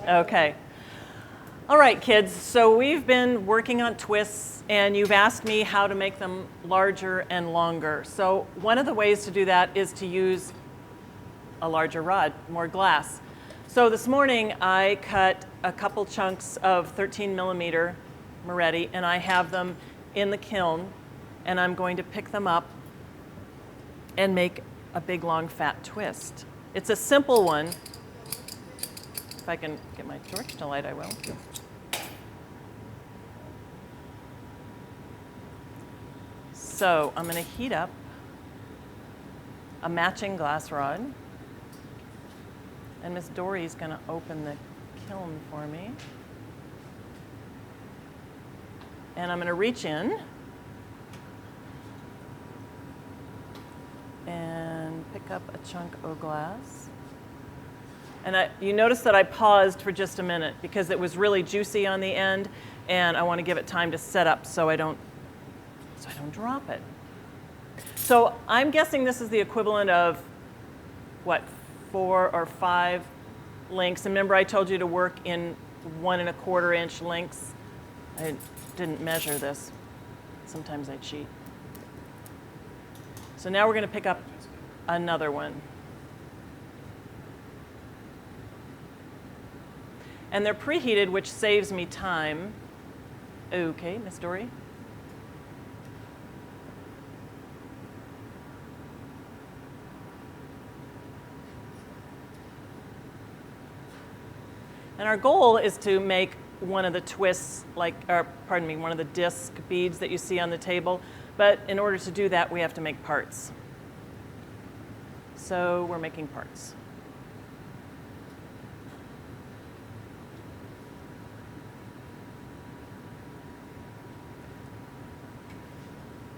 Okay. All right, kids, so we've been working on twists, and you've asked me how to make them larger and longer. So one of the ways to do that is to use a larger rod, more glass. So this morning I cut a couple chunks of 13 millimeter Moretti, and I have them in the kiln, and I'm going to pick them up and make a big, long, fat twist. It's a simple one. If I can get my torch to light, I will. So I'm going to heat up a matching glass rod. And Miss Dory's going to open the kiln for me. And I'm going to reach in and pick up a chunk of glass. And you notice that I paused for just a minute because it was really juicy on the end, and I want to give it time to set up so I don't drop it. So I'm guessing this is the equivalent of, what, 4 or 5 lengths. And remember I told you to work in 1 1/4 inch lengths. I didn't measure this. Sometimes I cheat. So now we're going to pick up another one. And they're preheated, which saves me time. Okay, Miss Dory. And our goal is to make one of the twists, one of the disc beads that you see on the table. But in order to do that, we have to make parts. So we're making parts.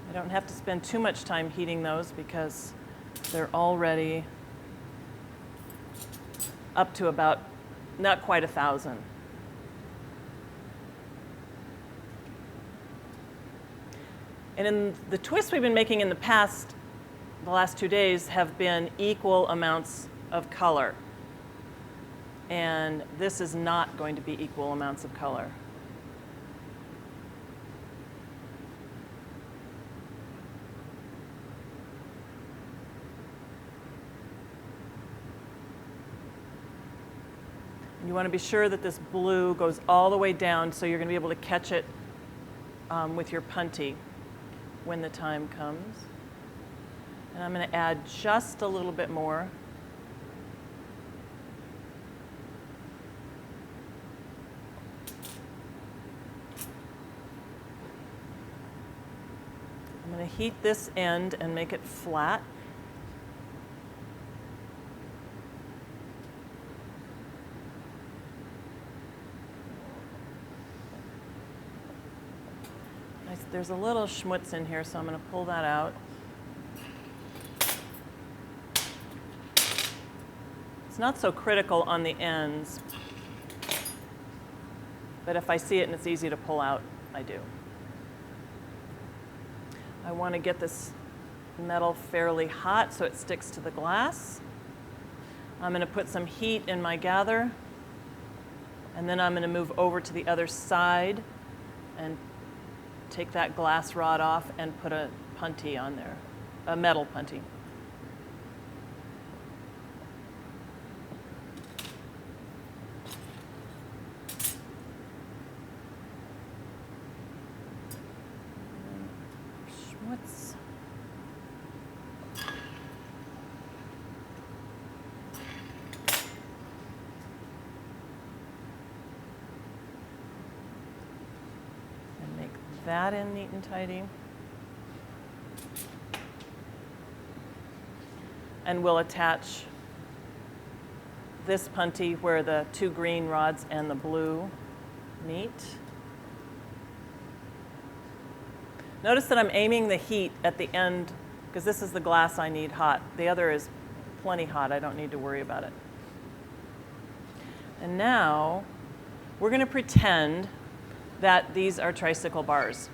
I don't have to spend too much time heating those because they're already up to about not quite 1,000. And in the twists we've been making in the past, the last 2 days, have been equal amounts of color. And this is not going to be equal amounts of color. You want to be sure that this blue goes all the way down so you're going to be able to catch it with your punty when the time comes. And I'm going to add just a little bit more. I'm going to heat this end and make it flat. There's a little schmutz in here, so I'm going to pull that out. It's not so critical on the ends, but if I see it and it's easy to pull out, I do. I want to get this metal fairly hot so it sticks to the glass. I'm going to put some heat in my gather, and then I'm going to move over to the other side and take that glass rod off and put a punty on there, a metal punty. Schmutz. That in neat and tidy. And we'll attach this punty where the 2 green rods and the blue meet. Notice that I'm aiming the heat at the end because this is the glass I need hot. The other is plenty hot. I don't need to worry about it. And now we're going to pretend that these are tricycle bars.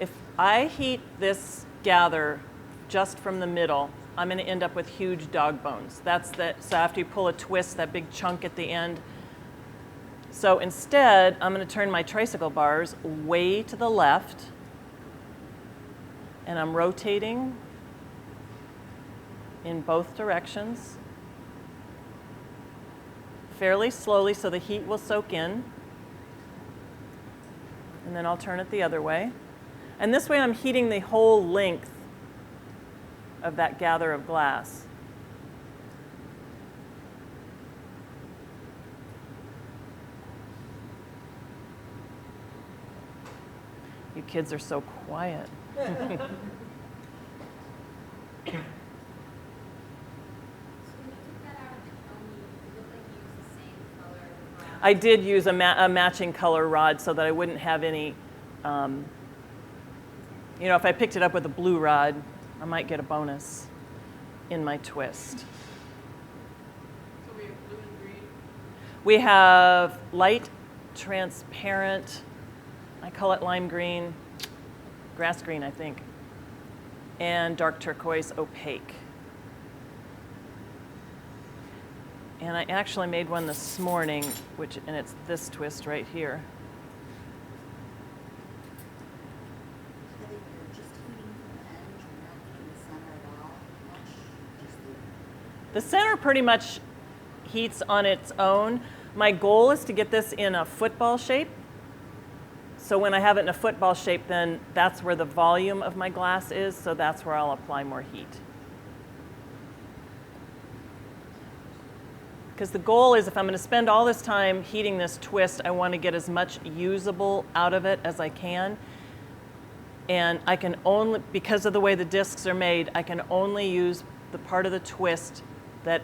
If I heat this gather just from the middle, I'm going to end up with huge dog bones. So after you pull a twist, that big chunk at the end, So instead, I'm going to turn my tricycle bars way to the left, and I'm rotating in both directions fairly slowly so the heat will soak in. And then I'll turn it the other way. And this way I'm heating the whole length of that gather of glass. You kids are so quiet. I did use a matching color rod so that I wouldn't have any, if I picked it up with a blue rod, I might get a bonus in my twist. So we have blue and green? We have light, transparent, I call it lime green, grass green, I think, and dark turquoise opaque. And I actually made one this morning, and it's this twist right here. I think you're just heating from the edge, you're not heating the center at all. Just The center pretty much heats on its own. My goal is to get this in a football shape. So when I have it in a football shape, then that's where the volume of my glass is, so that's where I'll apply more heat. Because the goal is, if I'm going to spend all this time heating this twist, I want to get as much usable out of it as I can. And I can only, because of the way the discs are made, I can only use the part of the twist that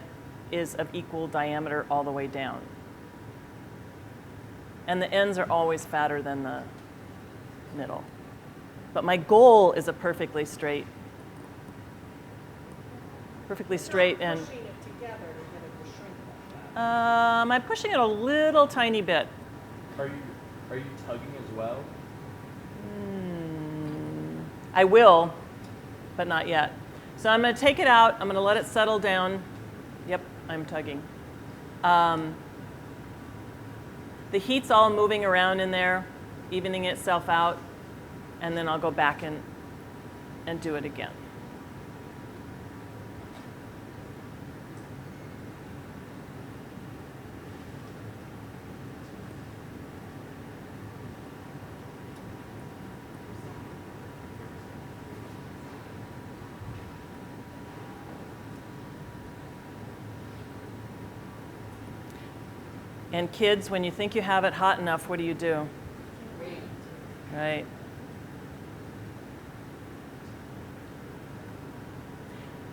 is of equal diameter all the way down. And the ends are always fatter than the middle. But my goal is a perfectly straight and Pushing it together to get it to shrink like that. I'm pushing it a little tiny bit. Are you tugging as well? I will, but not yet. So I'm going to take it out. I'm going to let it settle down. Yep, I'm tugging. The heat's all moving around in there, evening itself out, and then I'll go back and do it again. And kids, when you think you have it hot enough, what do you do? Wait. Right.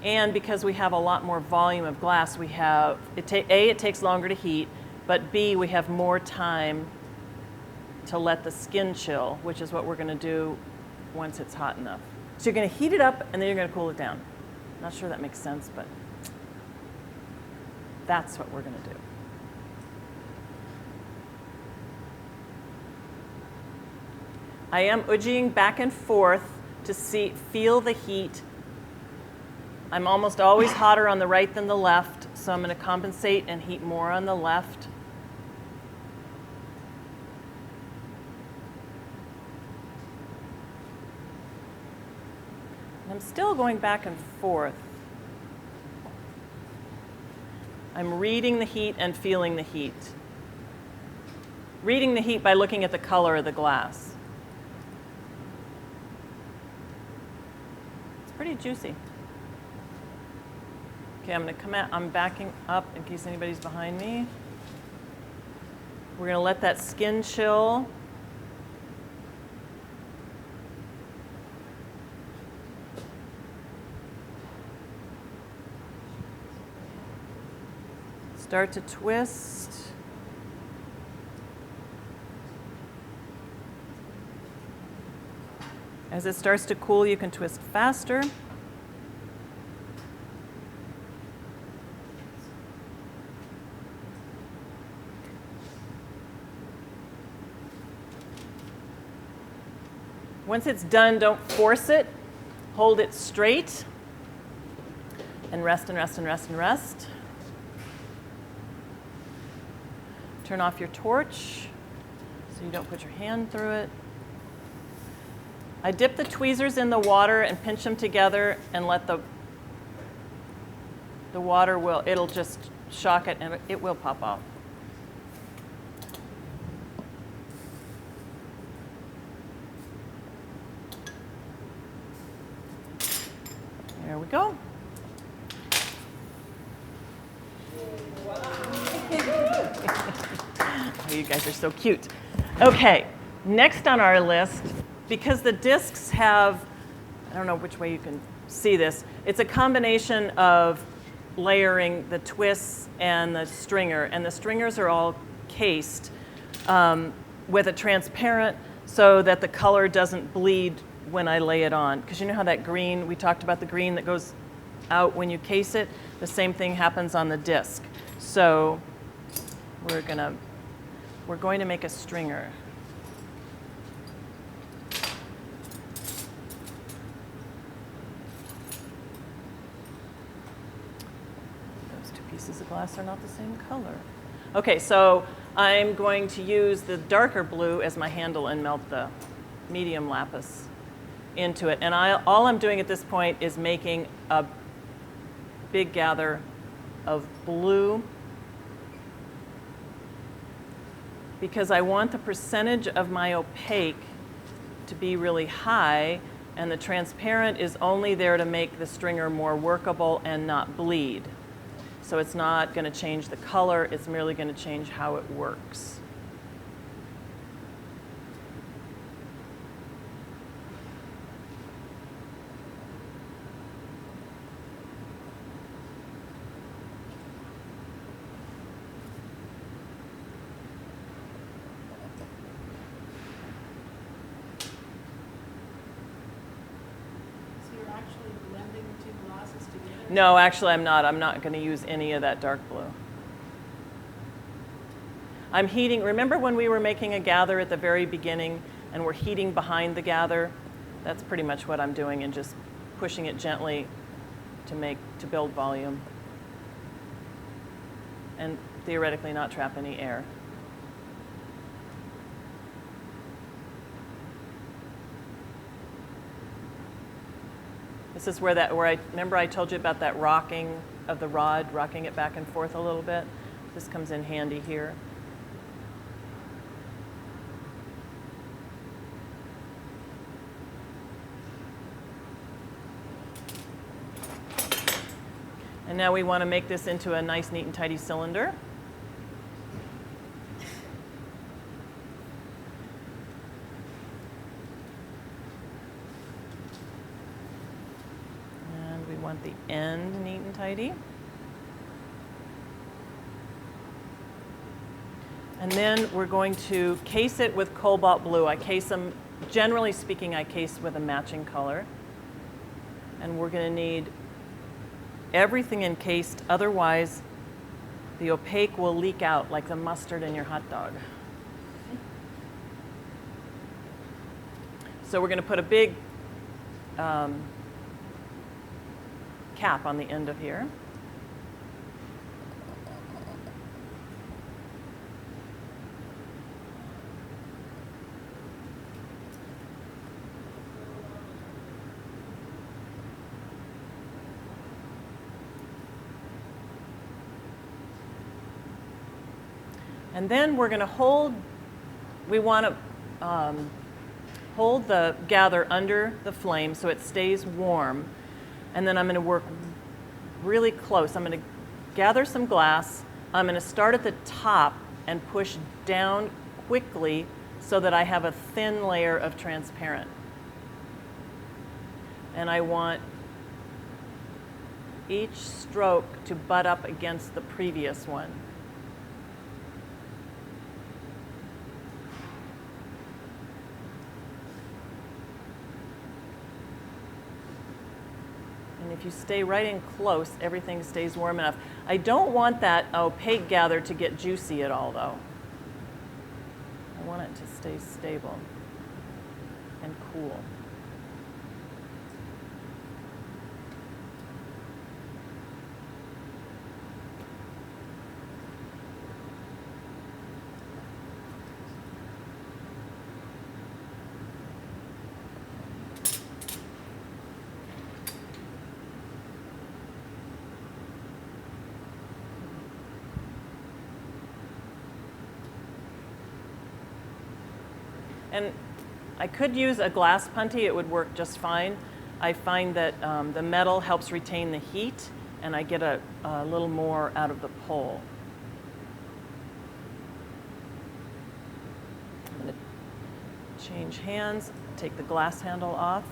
And because we have a lot more volume of glass, we have, it takes longer to heat, but B, we have more time to let the skin chill, which is what we're going to do once it's hot enough. So you're going to heat it up, and then you're going to cool it down. Not sure that makes sense, but that's what we're going to do. I am udging back and forth to feel the heat. I'm almost always hotter on the right than the left, so I'm going to compensate and heat more on the left. And I'm still going back and forth. I'm reading the heat and feeling the heat. Reading the heat by looking at the color of the glass. Pretty juicy. Okay, I'm going to come out. I'm backing up in case anybody's behind me. We're going to let that skin chill. Start to twist. As it starts to cool, you can twist faster. Once it's done, don't force it. Hold it straight. And rest and rest and rest and rest. Turn off your torch so you don't put your hand through it. I dip the tweezers in the water and pinch them together and let the water it'll just shock it and it will pop off. There we go. Oh, you guys are so cute. Okay, next on our list, because the discs have, I don't know which way you can see this, it's a combination of layering the twists and the stringer, and the stringers are all cased with a transparent so that the color doesn't bleed when I lay it on. Because you know how that green, we talked about the green that goes out when you case it? The same thing happens on the disc. So we're going to make a stringer. Those two pieces of glass are not the same color. Okay, so I'm going to use the darker blue as my handle and melt the medium lapis into it. And all I'm doing at this point is making a big gather of blue because I want the percentage of my opaque to be really high, and the transparent is only there to make the stringer more workable and not bleed. So it's not going to change the color, it's merely going to change how it works. No, actually I'm not. I'm not going to use any of that dark blue. I'm heating, remember when we were making a gather at the very beginning and we're heating behind the gather? That's pretty much what I'm doing, and just pushing it gently to build volume. And theoretically not trap any air. This is where remember I told you about that rocking of the rod, rocking it back and forth a little bit? This comes in handy here. And now we want to make this into a nice, neat, and tidy cylinder. Want the end neat and tidy. And then we're going to case it with cobalt blue. I case them, generally speaking, I case with a matching color. And we're going to need everything encased, otherwise the opaque will leak out like the mustard in your hot dog. So we're going to put a big cap on the end of here. And then we're going to hold the gather under the flame so it stays warm. And then I'm going to work really close. I'm going to gather some glass. I'm going to start at the top and push down quickly so that I have a thin layer of transparent. And I want each stroke to butt up against the previous one. If you stay right in close, everything stays warm enough. I don't want that opaque gather to get juicy at all, though. I want it to stay stable and cool. And I could use a glass punty, it would work just fine. I find that the metal helps retain the heat, and I get a little more out of the pole. I'm going to change hands, take the glass handle off.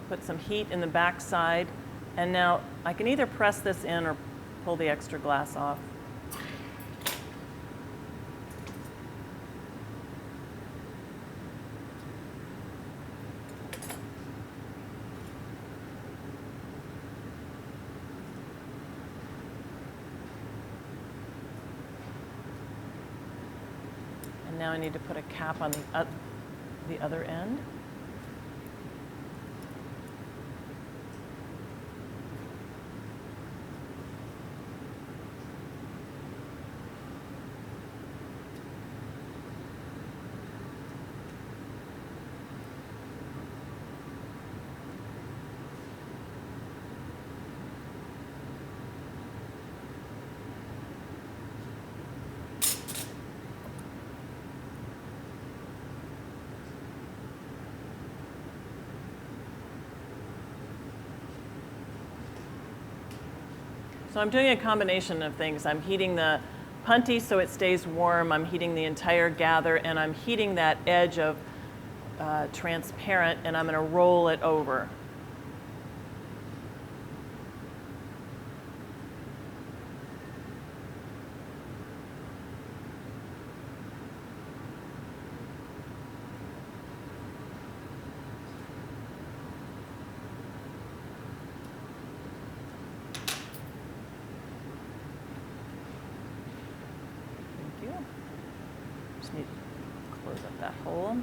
Put some heat in the back side, and now I can either press this in or pull the extra glass off. And now I need to put a cap on the other end. So I'm doing a combination of things. I'm heating the punty so it stays warm. I'm heating the entire gather, and I'm heating that edge of transparent, and I'm going to roll it over. Just need to close up that hole.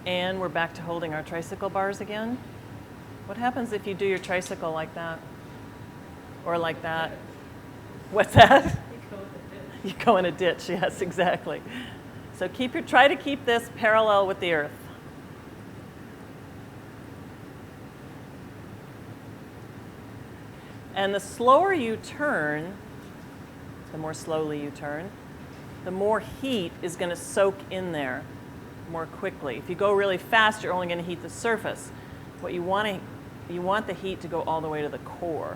And we're back to holding our tricycle bars again. What happens if you do your tricycle like that? Or like that? What's that? You go in a ditch, yes, exactly. So try to keep this parallel with the earth. And the slower you turn, the more slowly you turn, the more heat is going to soak in there more quickly. If you go really fast, you're only going to heat the surface. What you want the heat to go all the way to the core.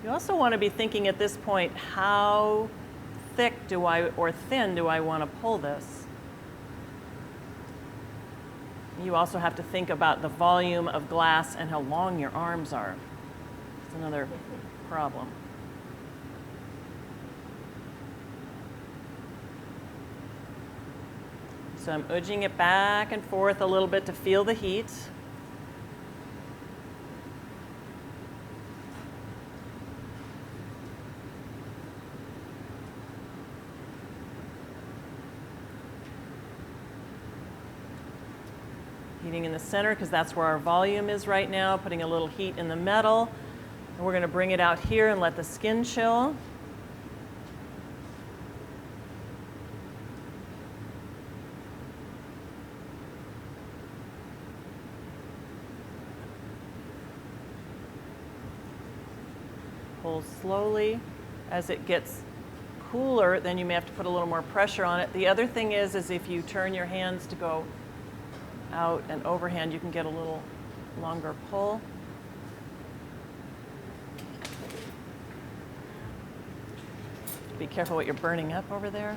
You also want to be thinking at this point, how thick or thin do I want to pull this? You also have to think about the volume of glass and how long your arms are. It's another problem. So I'm edging it back and forth a little bit to feel the heat. Heating in the center because that's where our volume is right now, putting a little heat in the metal. And we're going to bring it out here and let the skin chill. Pull slowly. As it gets cooler, then you may have to put a little more pressure on it. The other thing is if you turn your hands to go out and overhand, you can get a little longer pull. Be careful what you're burning up over there.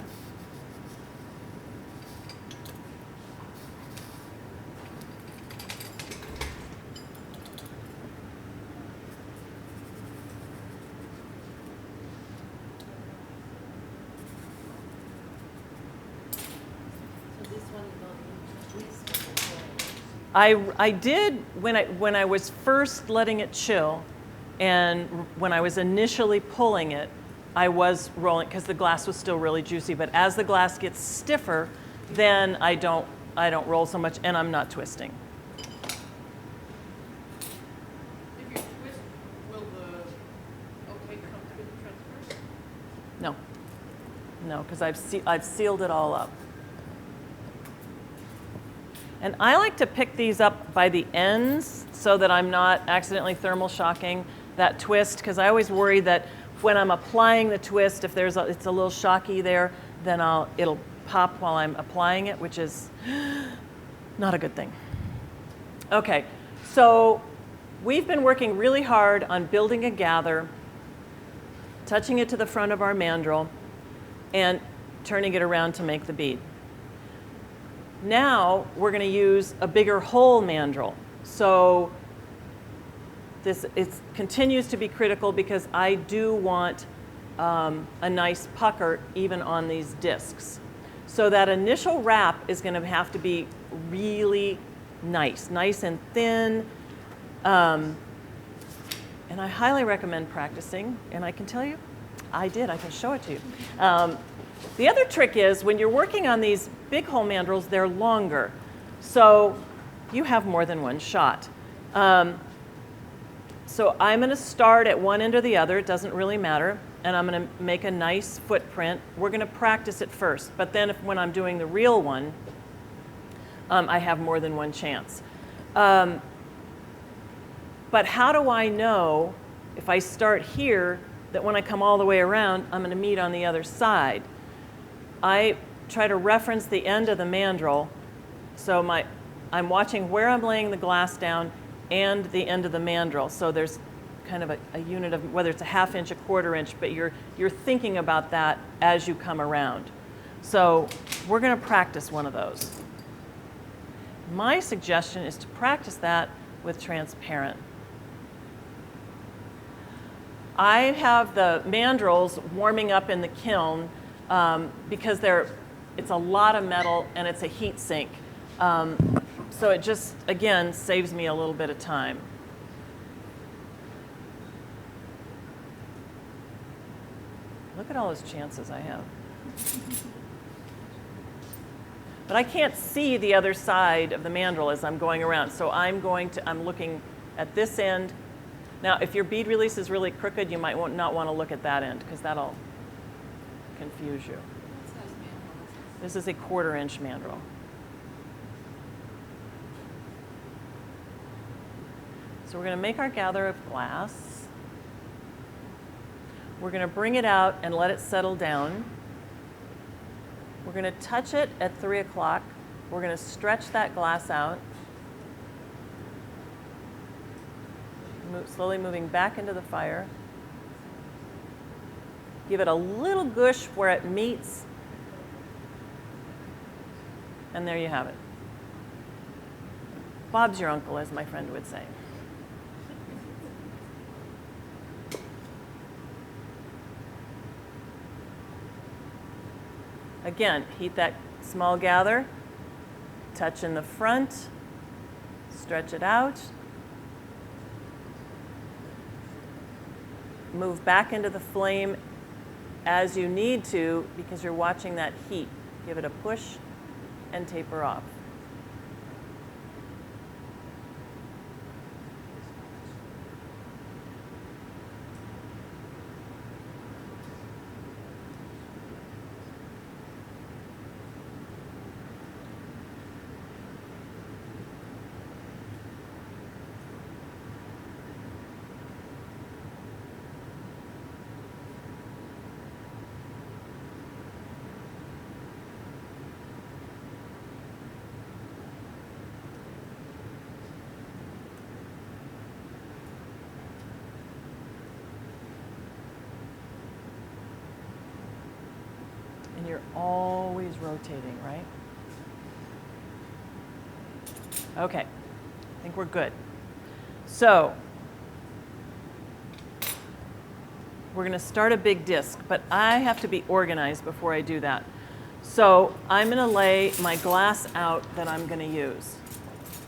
I did when I was first letting it chill, and when I was initially pulling it, I was rolling because the glass was still really juicy. But as the glass gets stiffer, then I don't roll so much, and I'm not twisting. If you twist, will the okay come through the transverse? No, no, because I've sealed it all up. And I like to pick these up by the ends so that I'm not accidentally thermal shocking that twist, because I always worry that when I'm applying the twist, if it's a little shocky there, then it'll pop while I'm applying it, which is not a good thing. Okay, so we've been working really hard on building a gather, touching it to the front of our mandrel, and turning it around to make the bead. Now we're going to use a bigger hole mandrel. So it continues to be critical because I do want a nice pucker even on these discs. So that initial wrap is going to have to be really nice and thin. And I highly recommend practicing. And I can tell you, I did. I can show it to you. The other trick is when you're working on these big hole mandrels, they're longer. So you have more than one shot. So I'm going to start at one end or the other. It doesn't really matter. And I'm going to make a nice footprint. We're going to practice it first. But then when I'm doing the real one, I have more than one chance. But how do I know if I start here that when I come all the way around, I'm going to meet on the other side? I try to reference the end of the mandrel. So I'm watching where I'm laying the glass down and the end of the mandrel. So there's kind of a unit of whether it's a ½ inch, a ¼ inch, but you're thinking about that as you come around. So we're going to practice one of those. My suggestion is to practice that with transparent. I have the mandrels warming up in the kiln because it's a lot of metal and it's a heat sink. So it just, again, saves me a little bit of time. Look at all those chances I have. But I can't see the other side of the mandrel as I'm going around. So I'm looking at this end. Now, if your bead release is really crooked, you might not want to look at that end because that'll confuse you. What size mandrel is This is a ¼ inch mandrel. So we're going to make our gather of glass. We're going to bring it out and let it settle down. We're going to touch it at 3 o'clock. We're going to stretch that glass out. Slowly moving back into the fire. Give it a little gush where it meets. And there you have it. Bob's your uncle, as my friend would say. Again, heat that small gather, touch in the front, stretch it out, move back into the flame as you need to because you're watching that heat. Give it a push and taper off. And you're always rotating, right? Okay, I think we're good. So we're going to start a big disc, but I have to be organized before I do that. So I'm going to lay my glass out that I'm going to use.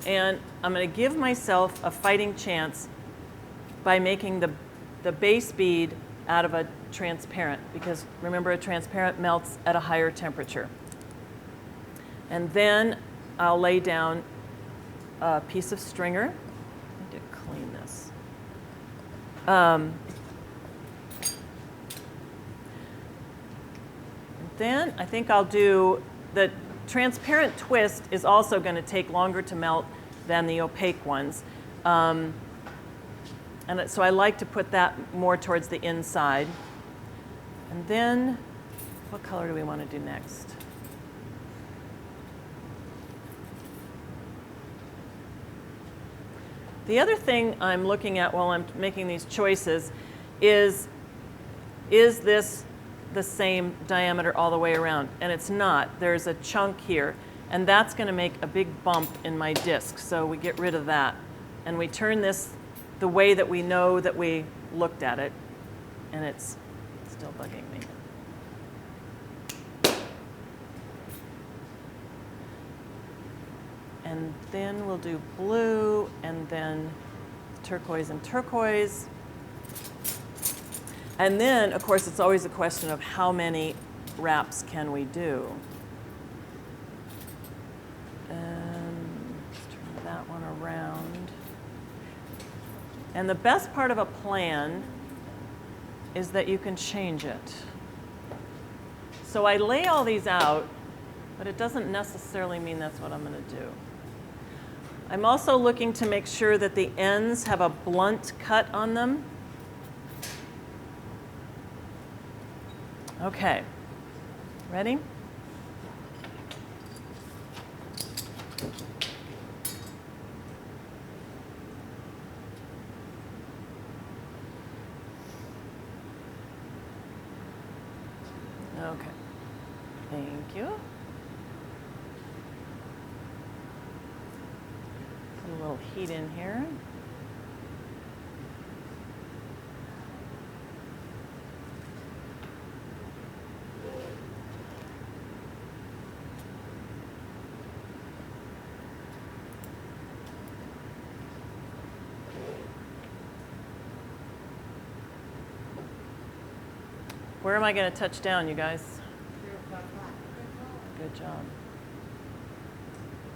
And I'm going to give myself a fighting chance by making the base bead out of a transparent, because remember, a transparent melts at a higher temperature. And then I'll lay down a piece of stringer. I need to clean this. And then I think I'll do the transparent twist is also going to take longer to melt than the opaque ones. And so I like to put that more towards the inside. And then, what color do we want to do next? The other thing I'm looking at while I'm making these choices is this the same diameter all the way around? And it's not. There's a chunk here. And that's going to make a big bump in my disc. So we get rid of that. And we turn this the way that we know that we looked at it. And it's still bugging me. And then we'll do blue, and then turquoise and turquoise. And then, of course, it's always a question of how many wraps can we do. And let's turn that one around. And the best part of a plan is that you can change it. So I lay all these out, but it doesn't necessarily mean that's what I'm going to do. I'm also looking to make sure that the ends have a blunt cut on them. Okay, ready? Okay, thank you. Put a little heat in here. Where am I going to touch down, you guys? Good job.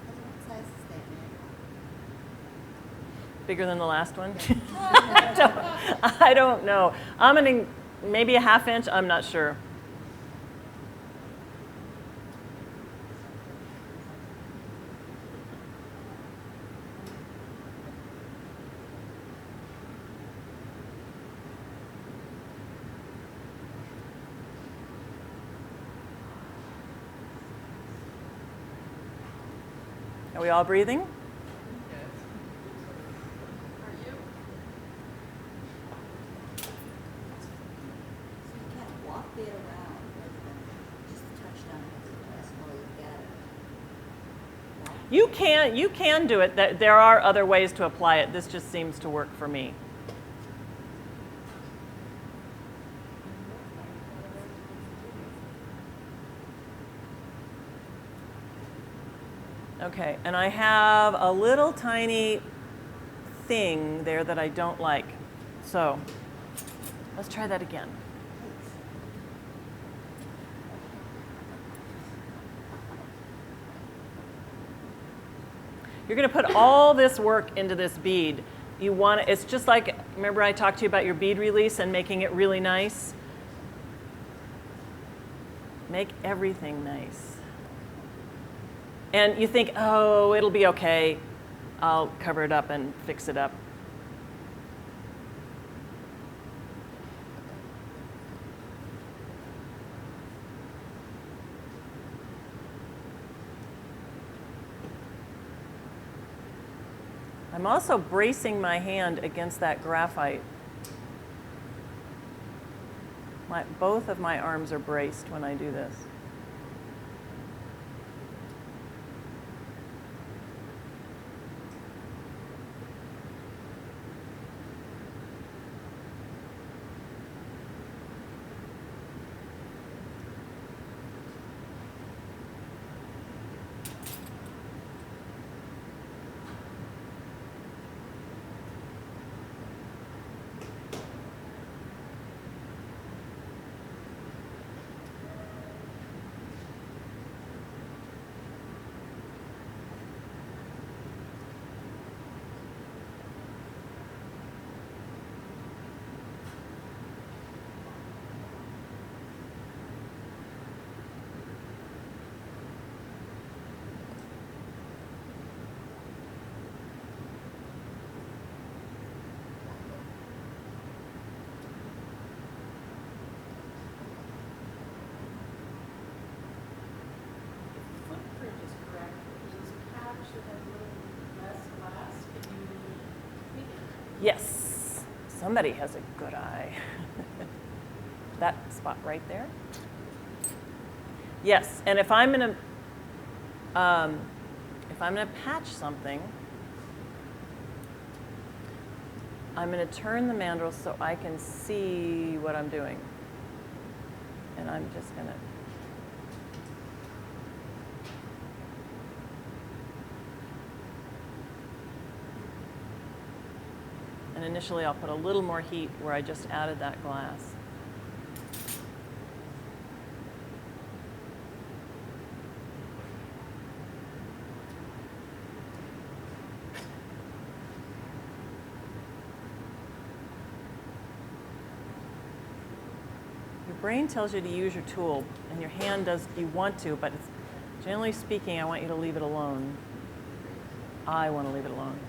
What size is that, man? Bigger than the last one? I don't know. I'm going to, maybe a ½ inch, I'm not sure. Are we all breathing? Are you? So you kind of walk it around rather than just touch down it. That's all you got it. You can do it. There are other ways to apply it. This just seems to work for me. Okay, and I have a little tiny thing there that I don't like. So let's try that again. You're going to put all this work into this bead. You want it's just like, remember I talked to you about your bead release and making it really nice? Make everything nice. And you think, oh, it'll be okay. I'll cover it up and fix it up. I'm also bracing my hand against that graphite. Both of my arms are braced when I do this. Yes, somebody has a good eye. That spot right there. Yes, and if I'm gonna patch something, I'm gonna turn the mandrel so I can see what I'm doing, and I'm just gonna. And initially, I'll put a little more heat where I just added that glass. Your brain tells you to use your tool, and your hand does, you want to, but it's, generally speaking, I want you to leave it alone. I want to leave it alone.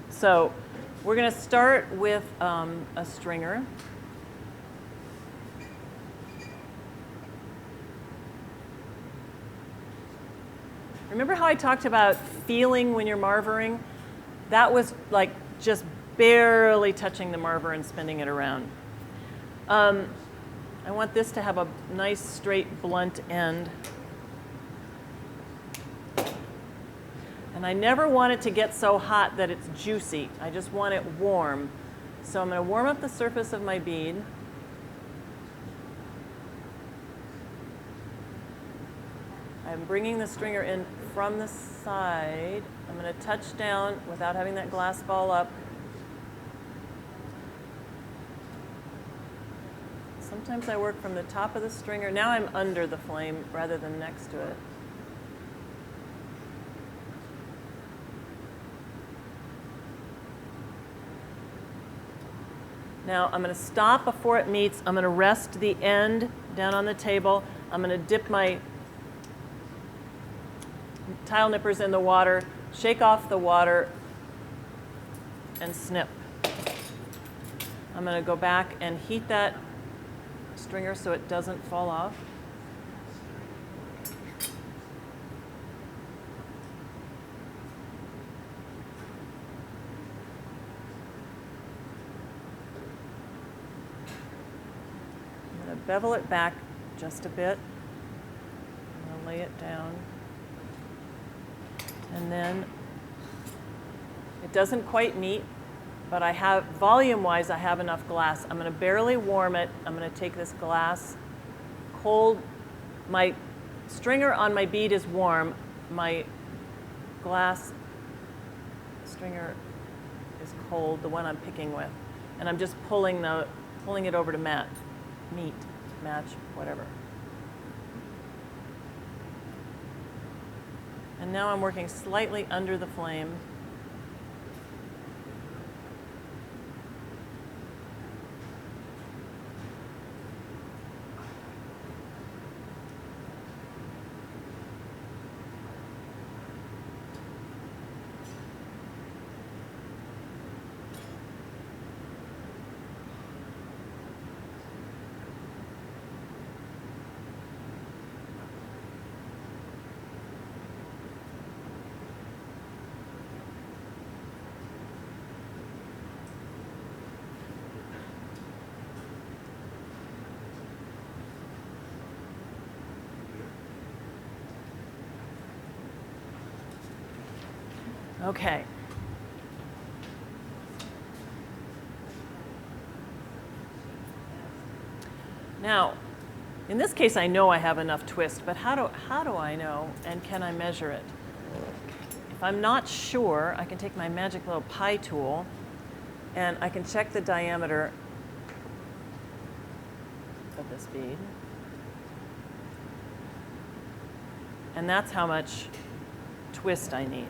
So we're going to start with a stringer. Remember how I talked about feeling when you're marvering? That was like just barely touching the marver and spinning it around. I want this to have a nice straight blunt end. And I never want it to get so hot that it's juicy. I just want it warm. So I'm going to warm up the surface of my bead. I'm bringing the stringer in from the side. I'm going to touch down without having that glass ball up. Sometimes I work from the top of the stringer. Now I'm under the flame rather than next to it. Now I'm going to stop before it meets. I'm going to rest the end down on the table. I'm going to dip my tile nippers in the water, shake off the water, and snip. I'm going to go back and heat that stringer so it doesn't fall off. I'm going to bevel it back just a bit. I'm going to lay it down. And then it doesn't quite meet, but I have, volume-wise, I have enough glass. I'm going to barely warm it. I'm going to take this glass cold. My stringer on my bead is warm. My glass stringer is cold, the one I'm picking with. And I'm just pulling it over to match, whatever. And now I'm working slightly under the flame. Okay. Now, in this case, I know I have enough twist, but how do I know, and can I measure it? If I'm not sure, I can take my magic little pie tool, and I can check the diameter of this bead. And that's how much twist I need.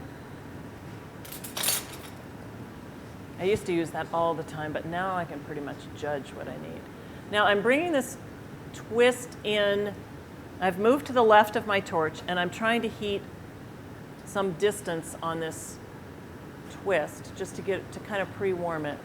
I used to use that all the time, but now I can pretty much judge what I need. Now I'm bringing this twist in. I've moved to the left of my torch, and I'm trying to heat some distance on this twist just to kind of pre-warm it.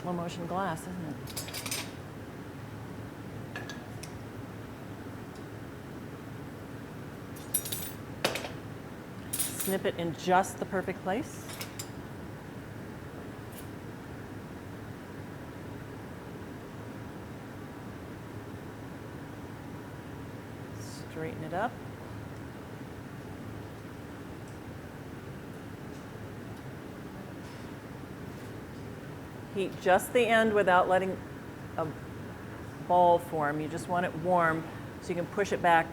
slow motion glass, isn't it? Snip it in just the perfect place. Straighten it up. Heat just the end without letting a ball form. You just want it warm so you can push it back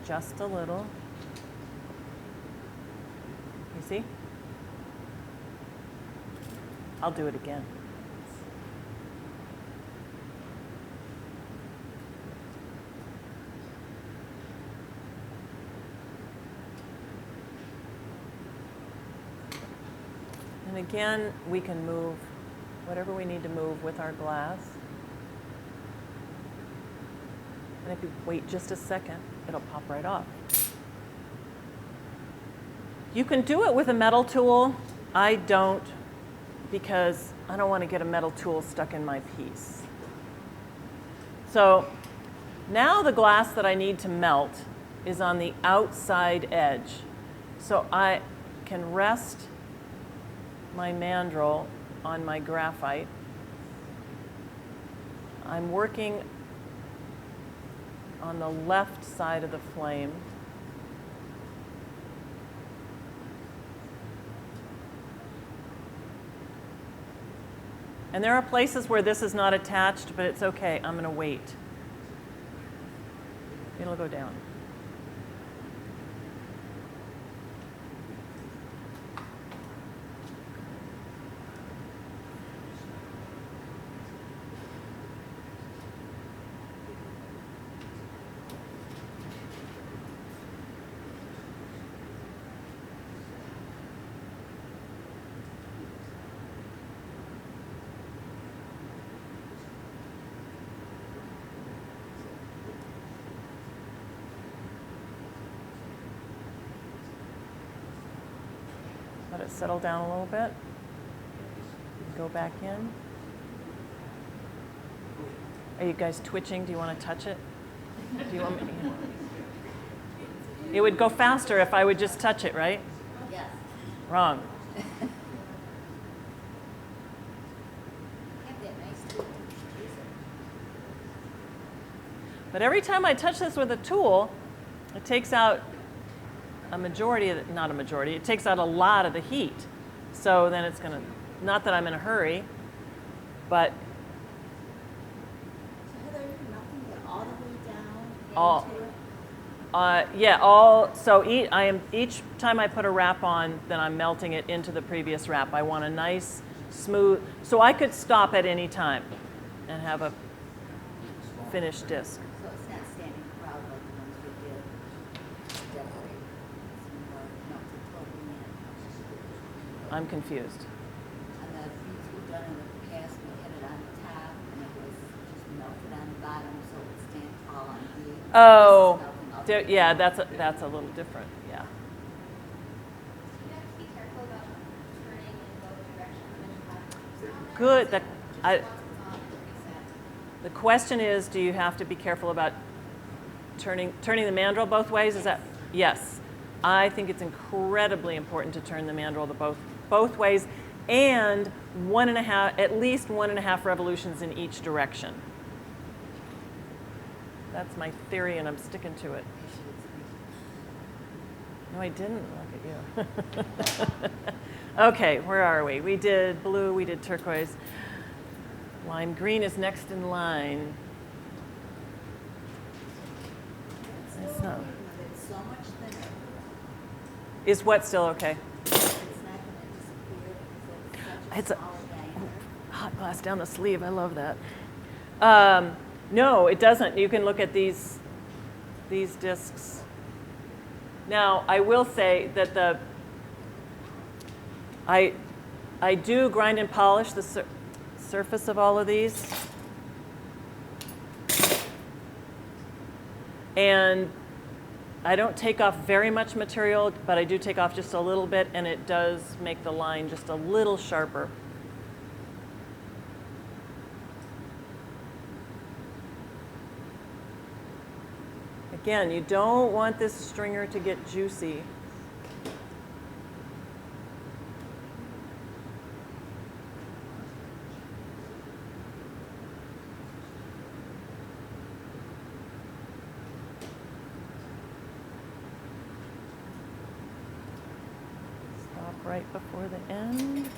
just a little. You see? I'll do it again. And again, we can move whatever we need to move with our glass. And if you wait just a second, it'll pop right off. You can do it with a metal tool. I don't, because I don't want to get a metal tool stuck in my piece. So now the glass that I need to melt is on the outside edge. So I can rest my mandrel on my graphite. I'm working on the left side of the flame. And there are places where this is not attached, but it's okay. I'm going to wait. It'll go down. Let it settle down a little bit. Go back in. Are you guys twitching? Do you want to touch it? Do you want me? It would go faster if I would just touch it, right? Yes. Wrong. Have that nice tool. Use it. But every time I touch this with a tool, it takes out a majority of the, not a majority, it takes out a lot of the heat. So then it's going to, not that I'm in a hurry, but So Heather, you're melting it all the way down All- into it? each time I put a wrap on, then I'm melting it into the previous wrap. I want a nice, smooth, so I could stop at any time and have a finished disc. So it's not standing proud like the ones we did decorate. It's more melted totally in. I'm confused. On the beads we've done in the past, we had it on the top and it was just melted on the bottom so it would stand tall on the bead. Oh, This is melting all the way yeah, down. that's a little different, yeah. You have to be careful about turning in both directions when you have Good, Once it's on, reset. the question is, do you have to be careful about turning the mandrel both ways? Is that, yes. I think it's incredibly important to turn the mandrel both ways and at least 1.5 revolutions in each direction. That's my theory and I'm sticking to it. No, I didn't. Look at you. Okay, where are we? We did blue, we did turquoise. Lime green is next in line. It's not. It's so much thinner. Is what still okay? It's not going to disappear because It's it's a- such a smaller diameter. Hot glass down the sleeve. I love that. No, it doesn't. You can look at these discs. Now, I will say that I do grind and polish the surface of all of these. And I don't take off very much material, but I do take off just a little bit, and it does make the line just a little sharper. Again, you don't want this stringer to get juicy. Stop right before the end.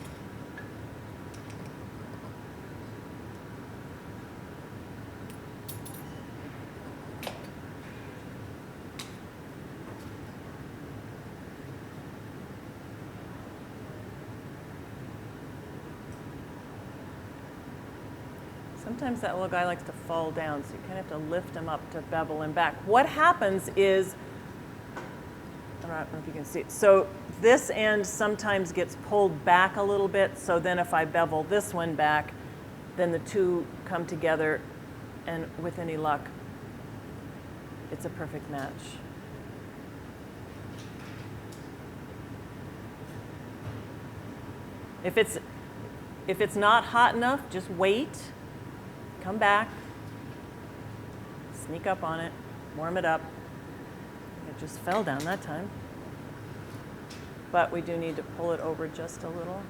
Sometimes that little guy likes to fall down, so you kind of have to lift him up to bevel him back. What happens is, I don't know if you can see it, so this end sometimes gets pulled back a little bit, so then if I bevel this one back, then the two come together, and with any luck, it's a perfect match. If it's not hot enough, just wait. Come back, sneak up on it, warm it up. It just fell down that time. But we do need to pull it over just a little.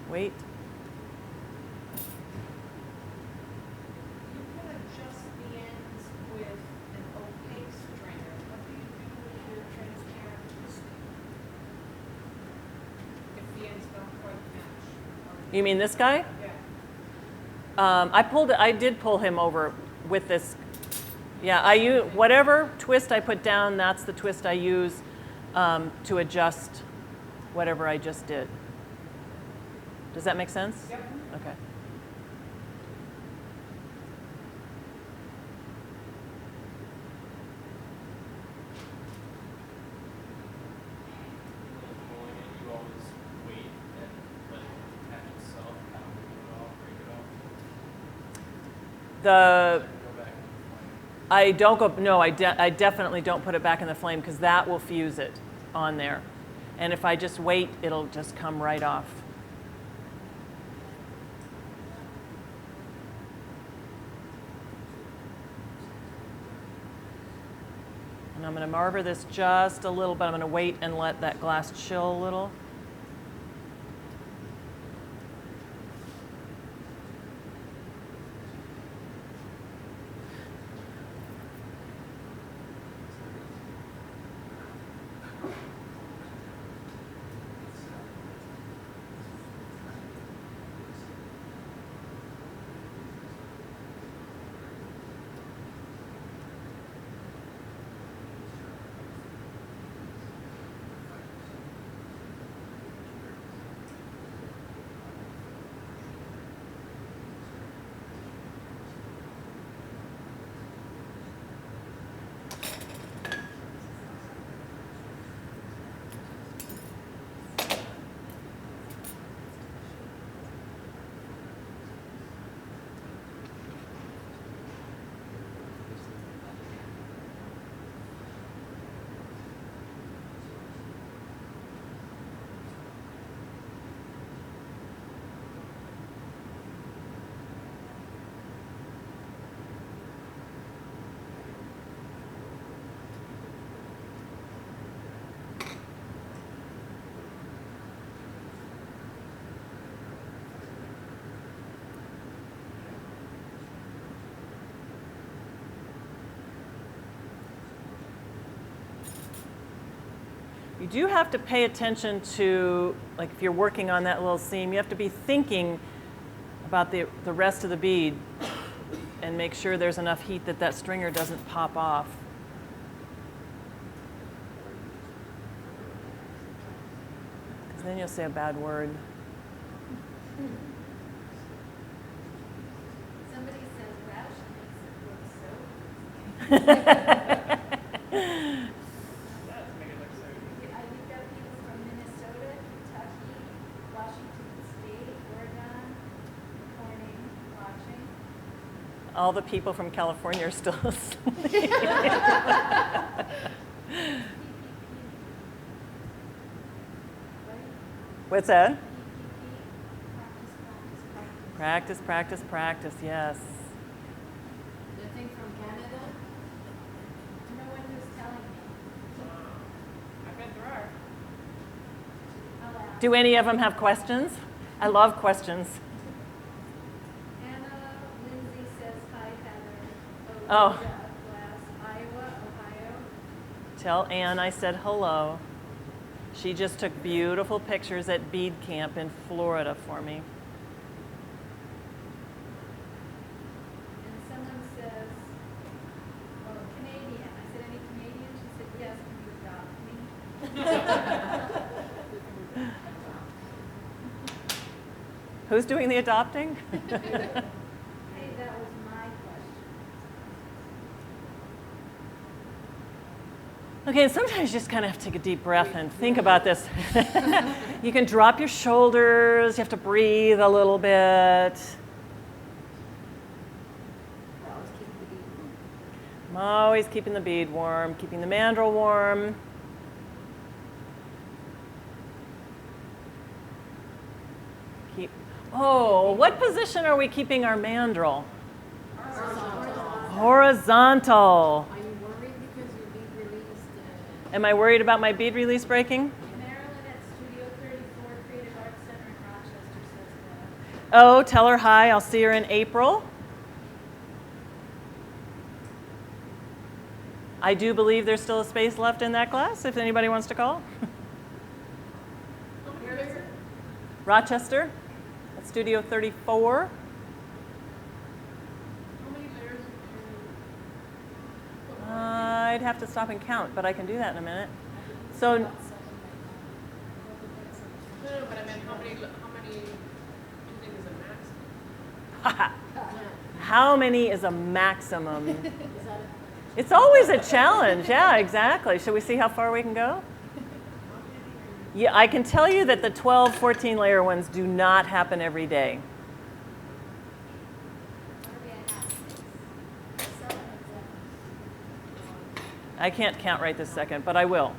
Wait. You can adjust the ends with an opaque stringer. What do you do with your transparent twist? If the ends don't quite match. You mean this guy? Yeah. I did pull him over with this. Yeah, I use whatever twist I put down, that's the twist I use to adjust whatever I just did. Does that make sense? Yep. Okay. You always wait and let it catch itself, kind of move it off, break it off. The Go back in the flame. I don't go. No, I definitely don't put it back in the flame because that will fuse it on there. And if I just wait, it'll just come right off. And I'm going to marver this just a little, but I'm going to wait and let that glass chill a little. You do have to pay attention to, like if you're working on that little seam, you have to be thinking about the rest of the bead and make sure there's enough heat that that stringer doesn't pop off. Because then you'll say a bad word. Somebody says Roush makes it look so easy. You've got people from Minnesota, Kentucky, Washington State, Oregon, recording, watching. All the people from California are still asleep. What's that? Practice, Practice, practice, practice, yes. The thing from Canada? No one was telling me. I bet there are. I'll ask. Do any of them have questions? I love questions. Anna Lindsay says hi, Heather. Oh. Olivia, class, Iowa, Ohio. Tell Ann I said hello. She just took beautiful pictures at bead camp in Florida for me. And someone says, oh, Canadian. I said, any Canadian? She said, yes, can you adopt me? Who's doing the adopting? Hey, that was my question. Okay, and sometimes you just kind of have to take a deep breath and think about this. You can drop your shoulders, you have to breathe a little bit. Always keep the bead warm. I'm always keeping the bead warm, keeping the mandrel warm. Oh, what position are we keeping our mandrel? Horizontal. Are you worried because your bead released? Am I worried about my bead release breaking? Marilyn at Studio 34 Creative Arts Center in Rochester says that. Oh, tell her hi. I'll see her in April. I do believe there's still a space left in that class if anybody wants to call. Where is it? Rochester at Studio 34. How many layers of I'd have to stop and count, but I can do that in a minute. So, No, but I meant how many do you think is a maximum? how many is a maximum? Is that It's always a challenge. Yeah, exactly. Should we see how far we can go? Yeah, I can tell you that the 12, 14 layer ones do not happen every day. What are we at now? 6? 7 examples. I can't count right this second, but I will.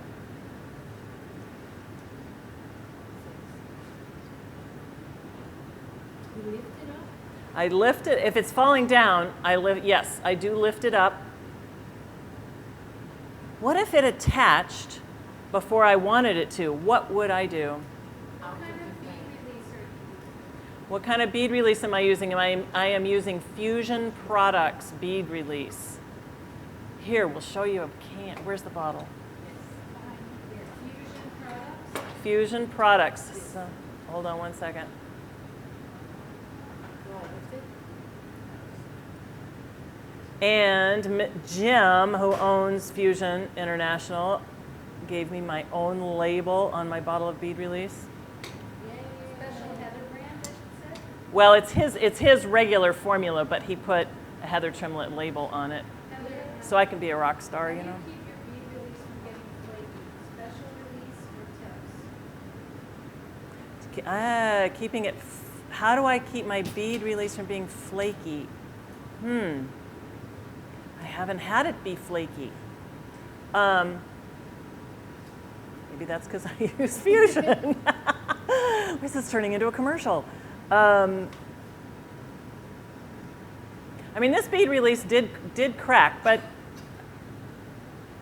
you lift it up? I lift it. If it's falling down, I lift. Yes, I do lift it up. What if it attached before I wanted it to? What would I do? What kind of bead release are you using? What kind of bead release am I using? I am using Fusion Products bead release. Here, we'll show you a can. Where's the bottle? Behind here. Fusion Products. Fusion Products. So, hold on one second. Do I lift it? And Jim, who owns Fusion International, gave me my own label on my bottle of bead release. Special Heather brand, I should say. Well, it's his regular formula, but he put a Heather Trimlett label on it, Heather, so I can be a rock star, you how do know. you keep your bead release from getting flaky? Special release or tips? Keeping it. How do I keep my bead release from being flaky? I haven't had it be flaky. Maybe that's because I use Fusion. This is turning into a commercial. I mean, this bead release did crack, but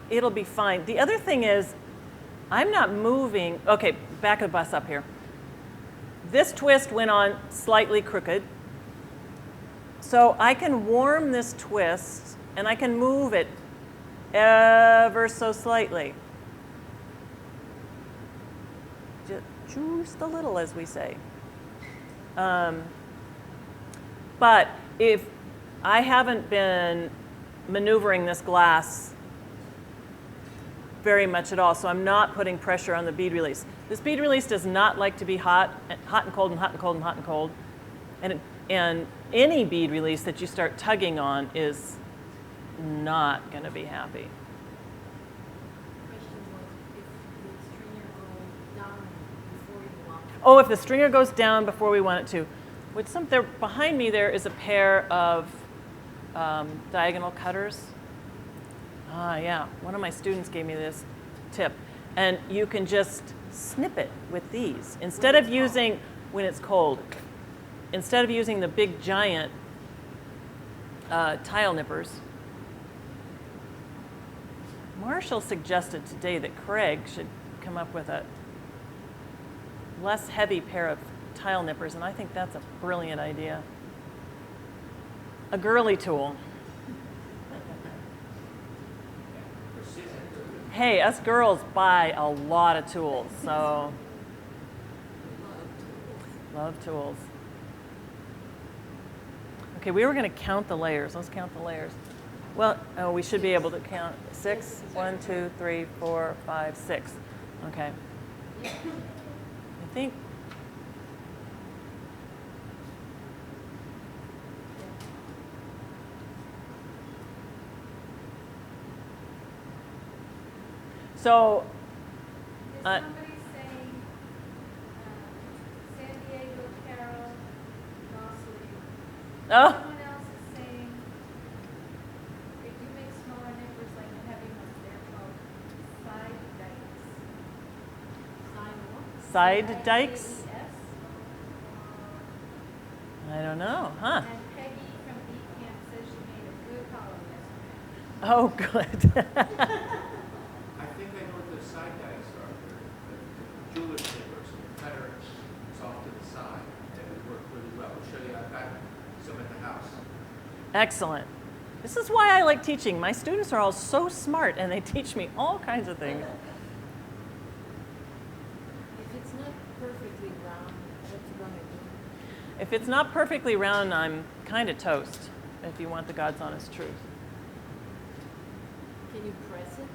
it'll be fine. The other thing is, I'm not moving. Okay, back the bus up here. This twist went on slightly crooked. So I can warm this twist and I can move it ever so slightly. Just a little, as we say. But if I haven't been maneuvering this glass very much at all, so I'm not putting pressure on the bead release. This bead release does not like to be hot and cold and hot and cold and hot and cold. And any bead release that you start tugging on is not going to be happy. Question was if the stringer goes down before you walk. Oh, if the stringer goes down before we want it to. There, behind me there is a pair of diagonal cutters. Ah, yeah. One of my students gave me this tip. And you can just snip it with these. Instead of using, when it's cold, instead of using the big giant tile nippers, Marshall suggested today that Craig should come up with a less heavy pair of tile nippers, and I think that's a brilliant idea. A girly tool. Hey, us girls buy a lot of tools, so love tools. Okay, we were going to count the layers. Let's count the layers. Well, oh, we should be able to count 6. 1, 2, 3, 4, 5, 6. Okay. I think. So. Is somebody saying San Diego, Carol, Gosling? Oh. Someone else is saying if you make smaller nippers like the heavy ones, they're called side dikes. Side dikes? S-I-D-E-S. I don't know, huh? And Peggy from Beat Camp says she made a good hollow yesterday. Oh, good. I think I know what the side dikes are. They're jeweler's nippers, and the cutter is off to the side, and it worked really well. I'll show you, I've got some at the house. Excellent. This is why I like teaching. My students are all so smart, and they teach me all kinds of things. If it's not perfectly round, what you gonna do? If it's not perfectly round, I'm kind of toast, if you want the God's honest truth. Can you press it?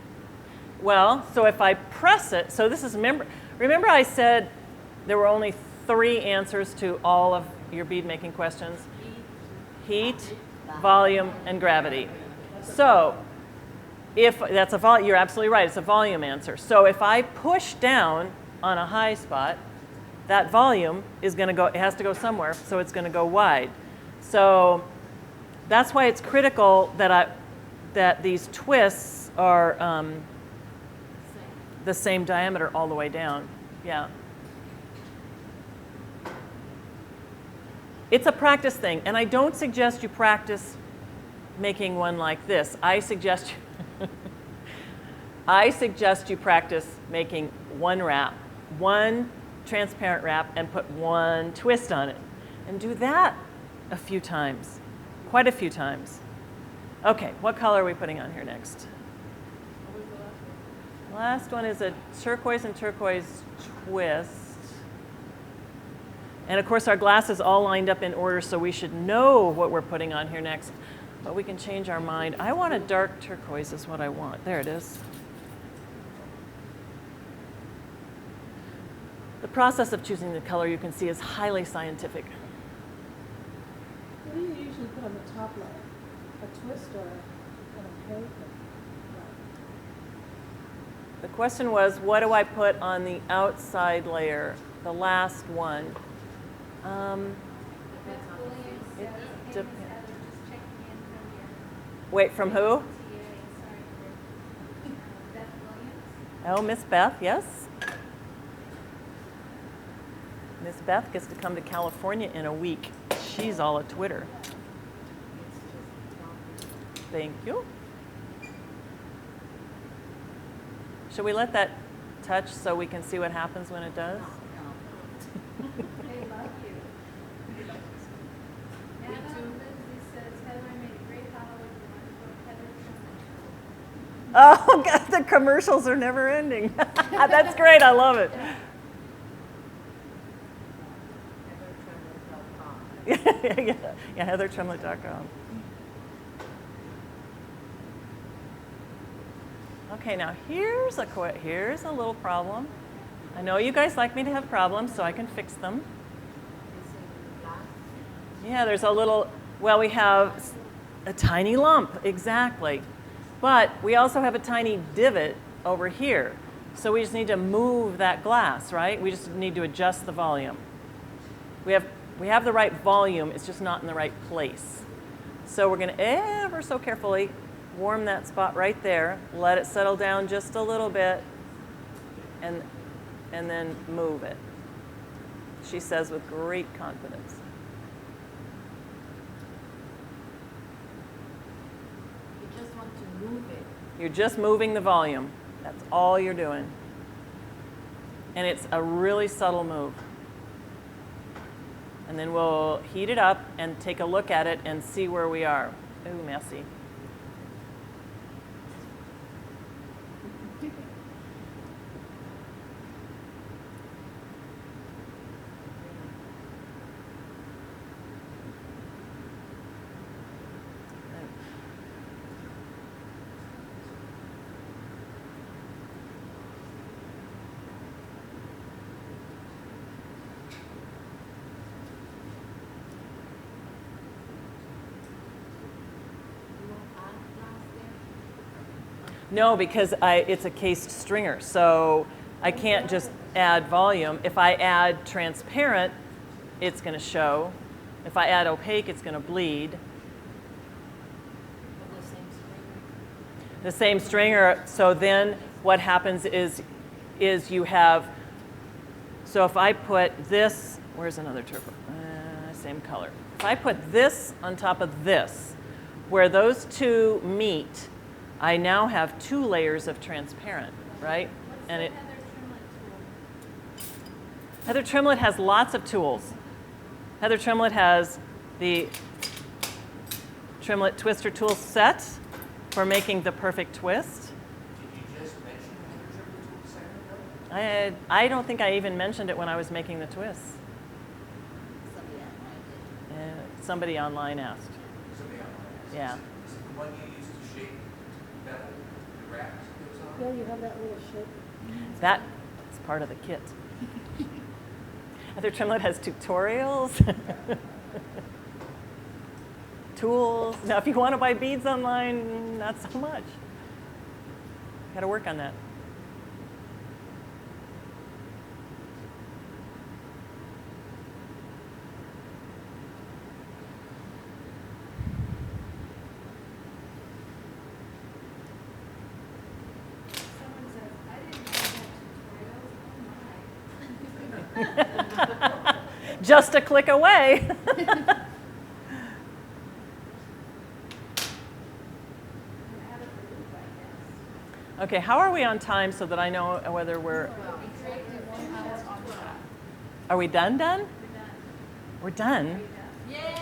Well, so if I press it, so this is, remember I said there were only 3 answers to all of your bead making questions? Heat, volume, and gravity. So if that's you're absolutely right, it's a volume answer. So if I push down on a high spot, that volume is going to go, it has to go somewhere, so it's going to go wide. So that's why it's critical that these twists are the same diameter all the way down. Yeah. It's a practice thing, and I don't suggest you practice making one like this. I suggest you practice making one wrap, one transparent wrap, and put one twist on it. And do that a few times, quite a few times. Okay, what color are we putting on here next? Last one is a turquoise and turquoise twist. And of course, our glass is all lined up in order, so we should know what we're putting on here next. But we can change our mind. I want a dark turquoise is what I want. There it is. The process of choosing the color, you can see, is highly scientific. What do you usually put on the top layer? A twist or a paper? The question was, what do I put on the outside layer, the last one? Beth Williams says, hey, Miss dep- Heather, just checking in from your Wait, from who? TA. Sorry for Beth Williams. Oh, Miss Beth, yes. Miss Beth gets to come to California in a week. She's all at Twitter. Thank you. Should we let that touch so we can see what happens when it does? They love you. Anna Lindsay says, Heather, I made a great hollow with Heather Trimlett. Oh, God, the commercials are never ending. That's great. I love it. Yeah, HeatherTrimlett.com. Okay, now here's a little problem. I know you guys like me to have problems, so I can fix them. Yeah, there's a little, well, we have a tiny lump, exactly. But we also have a tiny divot over here. So we just need to move that glass, right? We just need to adjust the volume. We have the right volume, it's just not in the right place. So we're going to ever so carefully warm that spot right there, let it settle down just a little bit, and and then move it. She says with great confidence. You just want to move it. You're just moving the volume. That's all you're doing. And it's a really subtle move. And then we'll heat it up and take a look at it and see where we are. Ooh, messy. You want hot glass there? No, because it's a cased stringer, so I can't just add volume. If I add transparent, it's going to show. If I add opaque, it's going to bleed. Or the same stringer? The same stringer, so then what happens is you have, so if I put this, where's another turbo? Same color. If I put this on top of this, where those two meet, I now have 2 layers of transparent, right? What's And the it, Heather Trimlett tool? Heather Trimlett has lots of tools. Heather Trimlett has the Trimlett twister tool set for making the perfect twist. Did you just mention Heather Trimlett tool a second ago? I don't think I even mentioned it when I was making the twists. Somebody else might did. Somebody online asked. Somebody online asked. Yeah. Is it the one you use to shape metal, the wraps that goes on? Yeah, you have that little shape. That is part of the kit. Heather Trimlett has tutorials, tools. Now, if you want to buy beads online, not so much. Got to work on that. Someone says, I didn't know that tutorials. Oh my. Just a click away. I'm gonna add it for you, I guess. Okay, how are we on time so that I know whether we're, are we done? We're done. We're done? Yay!